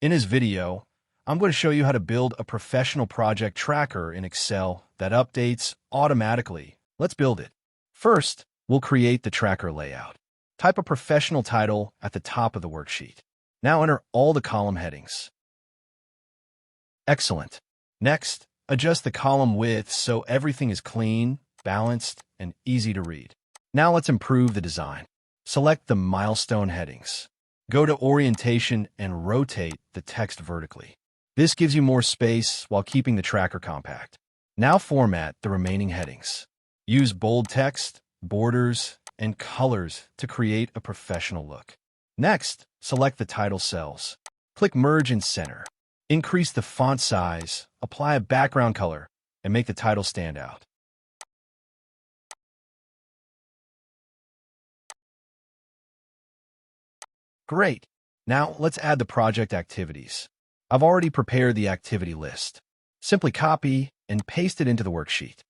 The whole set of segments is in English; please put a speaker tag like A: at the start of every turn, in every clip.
A: In this video, I'm going to show you how to build a professional project tracker in Excel that updates automatically. Let's build it. First, we'll create the tracker layout. Type a professional title at the top of the worksheet. Now enter all the column headings. Excellent. Next, adjust the column width so everything is clean, balanced, and easy to read. Now let's improve the design. Select the milestone headings. Go to Orientation and rotate the text vertically. This gives you more space while keeping the tracker compact. Now format the remaining headings. Use bold text, borders, and colors to create a professional look. Next, select the title cells. Click Merge and Center. Increase the font size, apply a background color, and make the title stand out. Great. Now let's add the project activities. I've already prepared the activity list. Simply copy and paste it into the worksheet.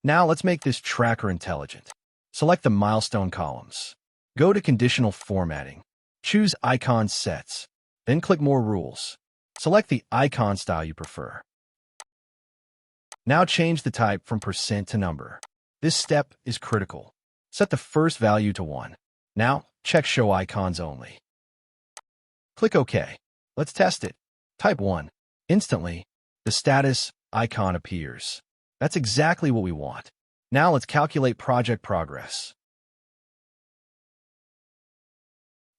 A: Now let's make this tracker intelligent. Select the milestone columns. Go to Conditional Formatting. Choose Icon Sets. Then click More Rules. Select the icon style you prefer. Now change the type from % to number. This step is critical. Set the first value to 1. Now check Show Icons Only. Click OK. Let's test it. Type 1. Instantly, the status icon appears. That's exactly what we want. Now let's calculate project progress.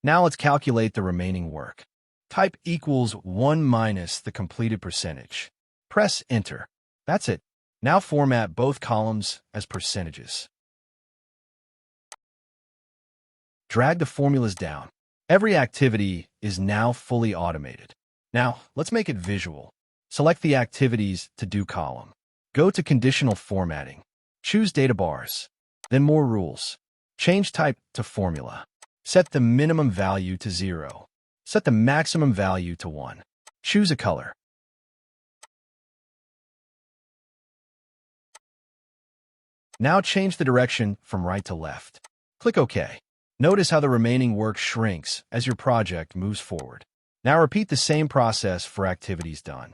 A: Now let's calculate the remaining work. Type equals 1 minus the completed percentage. Press Enter. That's it. Now format both columns as percentages. Drag the formulas down. Every activity is now fully automated. Now let's make it visual. Select the Activities to Do column. Go to Conditional Formatting. Choose Data Bars. Then More Rules. Change Type to Formula. Set the minimum value to 0. Set the maximum value to 1. Choose a color. Now change the direction from right to left. Click OK. Notice how the remaining work shrinks as your project moves forward. Now repeat the same process for activities done.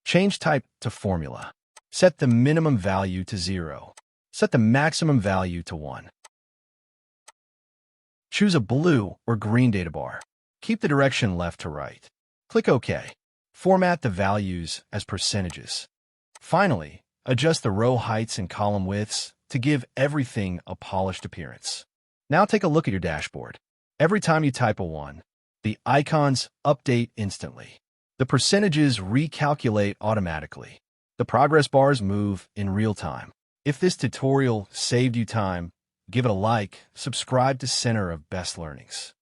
A: Change Type to Formula. Set the minimum value to 0. Set the maximum value to 1. Choose a blue or green data bar. Keep the direction left to right. Click OK. Format the values as percentages. Finally, adjust the row heights and column widths to give everything a polished appearance. Now take a look at your dashboard. Every time you type a 1, the icons update instantly. The percentages recalculate automatically. The progress bars move in real time. If this tutorial saved you time, give it a like, subscribe to Center of Best Learnings.